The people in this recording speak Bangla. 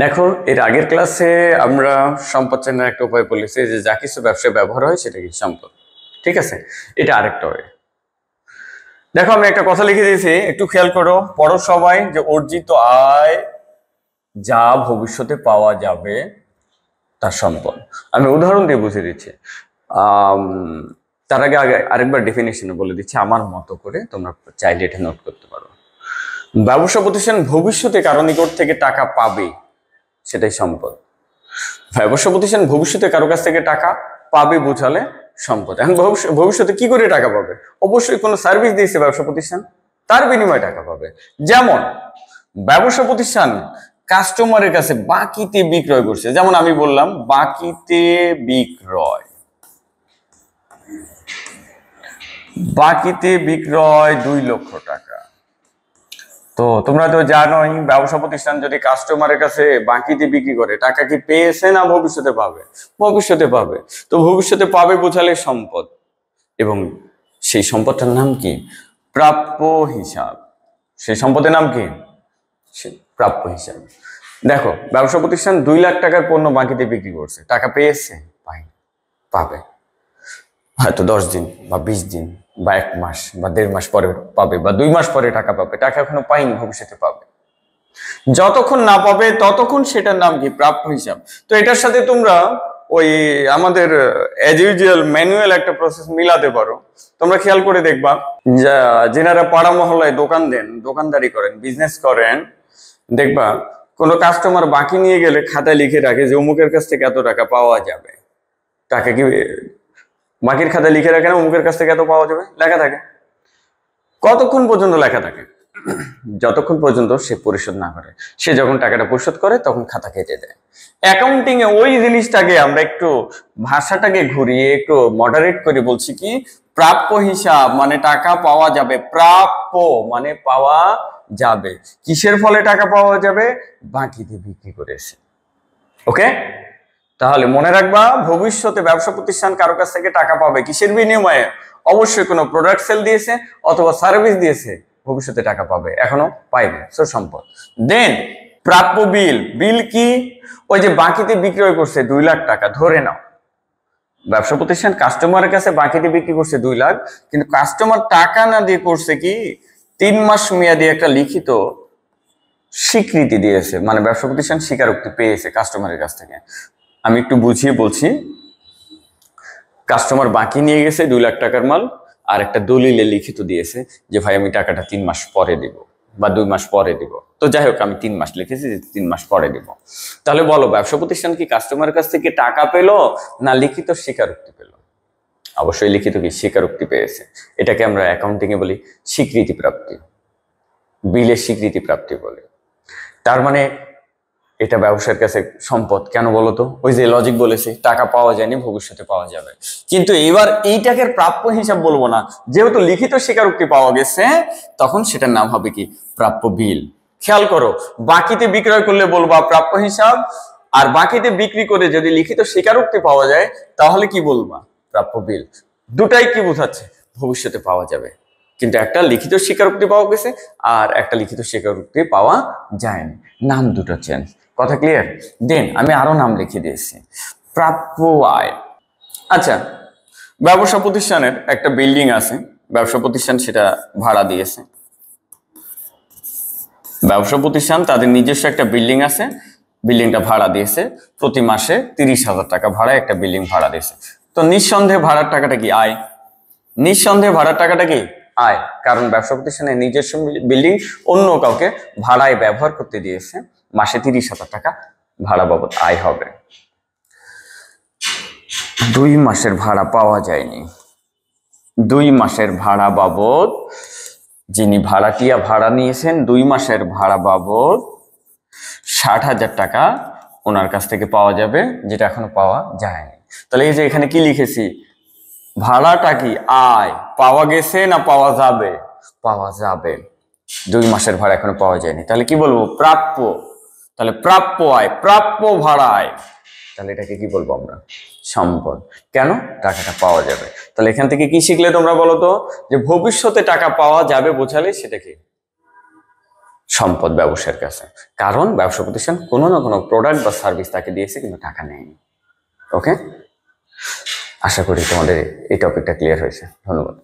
দেখো, এর আগের ক্লাসে আমরা সম্পদ চেনার একটা উপায় বলেছি যে যা কিছু ব্যবসায় ব্যবহার হয় সেটা কি সম্পদ। ঠিক আছে, এটা আরেকটা ওয়ে। দেখো, আমি একটা কথা লিখে দিয়েছি, একটু খেয়াল করো, পড়ো সবাই, যে অর্জিত আয় যা ভবিষ্যতে পাওয়া যাবে তার সম্পদ। আমি উদাহরণ দিয়ে বুঝিয়ে দিচ্ছি। আম, তার আগে আগে আরেকবার ডেফিনেশন বলে দিচ্ছি আমার মতো করে, তোমরা চাইলে এটা নোট করতে পারো। ব্যবসা প্রতিষ্ঠান ভবিষ্যতে কারো নিকট থেকে টাকা পাবে, সেটাই সম্পদ। ব্যবসা প্রতিষ্ঠান ভবিষ্যতে কারো কাছ থেকে টাকা পাবে বোঝালে সম্পদ। এখন ভবিষ্যতে কি করে টাকা পাবে? অবশ্যই কোনো সার্ভিস দিয়েছে ব্যবসা প্রতিষ্ঠান, তার বিনিময়ে টাকা পাবে। যেমন ব্যবসা প্রতিষ্ঠান কাস্টমারের কাছে বাকিতে বিক্রয় করছে, যেমন আমি বললাম বাকিতে বিক্রয়, বাকিতে বিক্রয় 2 লক্ষ টাকা। তো তোমরা তো জানোই, ব্যবসা প্রতিষ্ঠান যদি কাস্টমারের কাছে বাকিতে বিক্রি করে, টাকা কি পেয়েছে না ভবিষ্যতে পাবে? ভবিষ্যতে পাবে। তো ভবিষ্যতে পাবে বোঝালে সম্পদ, এবং সেই সম্পদটার নাম কি? প্রাপ্য হিসাব। সেই সম্পদের নাম কি? প্রাপ্য হিসাব। দেখো, ব্যবসা প্রতিষ্ঠান 2 লাখ টাকার পণ্য বাকিতে বিক্রি করছে, টাকা পেয়েছে? পাবে হয়তো 10 দিন বা 20 দিন বা 1 মাস বা 1.5 মাস পরে পাবে, বা 2 মাস পরে টাকা পাবে। টাকা এখনো পাইনি, ভবিষ্যতে পাবে। যতক্ষণ না পাবে ততক্ষণ সেটার নাম কি? প্রাপ্য হিসাব। তো এটার সাথে তোমরা ওই আমাদের অ্যাজ ইউজুয়াল ম্যানুয়াল একটা প্রসেস মিলাতে পারো। তোমরা খেয়াল করে দেখবা, যেনারা পাড়া মহল্লায় দোকান দেন, দোকানদারি করেন, বিজনেস করেন, দেখবা কোনো কাস্টমার বাকি নিয়ে গেলে খাতায় লিখে রাখে যে অমুকের কাছ থেকে এত টাকা পাওয়া যাবে। টাকা কি বাকির খাতায় লিখে রাখে না? অমুকের কাছ থেকে এত পাওয়া যাবে, লেখা থাকে। কতক্ষণ পর্যন্ত লেখা থাকে? যতক্ষণ পর্যন্ত সে পরিশোধ না করে। সে যখন টাকাটা পরিশোধ করে তখন খাতা কেটে দেয়। অ্যাকাউন্টিং এ ওই জিনিসটাকে আমরা একটু ভাষাটাকে ঘুরিয়ে একটু মডারেট করে বলছি কি, প্রাপ্য হিসাব মানে টাকা পাওয়া যাবে। প্রাপ্য মানে পাওয়া যাবে। কিসের ফলে টাকা পাওয়া যাবে? বাকিতে বিক্রি করেছে। ওকে, তাহলে মনে রাখবা, ভবিষ্যতে ব্যবসা প্রতিষ্ঠান কারো কাছ থেকে টাকা পাবে কিসের বিনিময়ে? অবশ্যই কোনো প্রোডাক্ট সেল দিয়েছে অথবা সার্ভিস দিয়েছে, ভবিষ্যতে টাকা পাবে, এখনো পাইনি, সো সম্পদ। দেন প্রাপ্য বিল। বিল কি? ওই যে বাকিতে বিক্রয় করছে 2 লাখ টাকা, ধরে নাও ব্যবসা প্রতিষ্ঠান কাস্টমারের কাছে বাকিতে বিক্রি করছে 2 লাখ, কিন্তু কাস্টমার টাকা না দিয়ে করছে কি, 3 মাস মেয়াদি একটা লিখিত স্বীকৃতি দিয়েছে, মানে ব্যবসা প্রতিষ্ঠান স্বীকারোক্তি পেয়েছে কাস্টমারের কাছ থেকে। আমি একটু বুঝিয়ে বলছি। কাস্টমার বাকি নিয়ে গেছে 2 লাখ টাকার মাল, আর একটা দলিলে লিখিত দিয়েছে যে ভাই আমি টাকাটা 3 মাস পরে দিব বা 2 মাস পরে দিব। তো যাই হোক, আমি 3 মাস লিখেছি যে 3 মাস পরে দিব। তাহলে বলো, ব্যবসা প্রতিষ্ঠান কি কাস্টমারের কাছ থেকে টাকা পেলো না লিখিত স্বীকারোক্তি পেল? অবশ্যই লিখিত কি স্বীকারোক্তি পেয়েছে। এটাকে আমরা অ্যাকাউন্টিং এ বলি স্বীকৃতি প্রাপ্তি, বিলের স্বীকৃতি প্রাপ্তি বলে। তার মানে এটা ব্যবসার কাছে সম্পদ। কেন বলতো? ওই যে লজিক বলেছে, টাকা পাওয়া যায়নি, ভবিষ্যতে পাওয়া যাবে। কিন্তু এবার এইটাকে প্রাপ্য হিসাব বলবো না, যেহেতু লিখিত স্বীকারোক্তি পাওয়া গেছে, তখন সেটার নাম হবে কি? প্রাপ্য বিল। খেয়াল করো, বাকিতে বিক্রয় করলে বলবা প্রাপ্য হিসাব, আর বাকিতে বিক্রি করে যদি লিখিত স্বীকারোক্তি পাওয়া যায় তাহলে কি বলবা? প্রাপ্য বিল। দুটাই কি বোঝাচ্ছে? ভবিষ্যতে পাওয়া যাবে, কিন্তু একটা লিখিত স্বীকারোক্তি পাওয়া গেছে আর একটা লিখিত স্বীকারোক্তি পাওয়া যায়নি, নাম দুটো চেঞ্জ। কথা ক্লিয়ার? দেন আমি আরো নাম লিখে দিয়েছি, প্রাপ্য আয়। আচ্ছা, ব্যবসা প্রতিষ্ঠানের একটা বিল্ডিং আছে, ব্যবসা প্রতিষ্ঠান সেটা ভাড়া দিয়েছে। ব্যবসা প্রতিষ্ঠান তাদের নিজস্ব একটা বিল্ডিং আছে, বিল্ডিংটা ভাড়া দিয়েছে, প্রতি মাসে 30,000 টাকা ভাড়ায় একটা বিল্ডিং ভাড়া দিয়েছে। তো নিঃসন্দেহে ভাড়ার টাকাটা কি? আয়। নিঃসন্দেহে ভাড়ার টাকাটা কি? আয়, কারণ ব্যবসা প্রতিষ্ঠানের নিজস্ব বিল্ডিং অন্য কাউকে ভাড়ায় ব্যবহার করতে দিয়েছে, মাসে 30,000 টাকা ভাড়া বাবদ আয় হবে। 2 মাসের ভাড়া পাওয়া যায়নি, 2 মাসের ভাড়া বাবদ যিনি ভাড়াটিয়া ভাড়া নিয়েছেন 2 মাসের ভাড়া বাবদ 60,000 টাকা ওনার কাছ থেকে পাওয়া যাবে, যেটা এখনো পাওয়া যায়নি। তাহলে এই যে এখানে কি লিখেছি, ভাড়াটা কি? আয়। পাওয়া গেছে না পাওয়া যাবে? পাওয়া যাবে। 2 মাসের ভাড়া এখনো পাওয়া যায়নি, তাহলে কি বলবো? প্রাপ্য। তাহলে প্রাপ্য আয়, প্রাপ্য ভাড়া আয়, তাহলে এটাকে কি বলবো আমরা? সম্পদ। কেন? টাকাটা পাওয়া যাবে। তাহলে এখান থেকে কি শিখলে তোমরা বলো তো? যে ভবিষ্যতে টাকা পাওয়া যাবে বোঝালে সেটা কি? সম্পদ ব্যবসার কাছে, কারণ ব্যবসা প্রতিষ্ঠান কোনো না কোনো প্রোডাক্ট বা সার্ভিস তাকে দিয়েছে কিন্তু টাকা নেয়নি। ওকে, আশা করি তোমাদের এই টপিকটা ক্লিয়ার হয়েছে। ধন্যবাদ।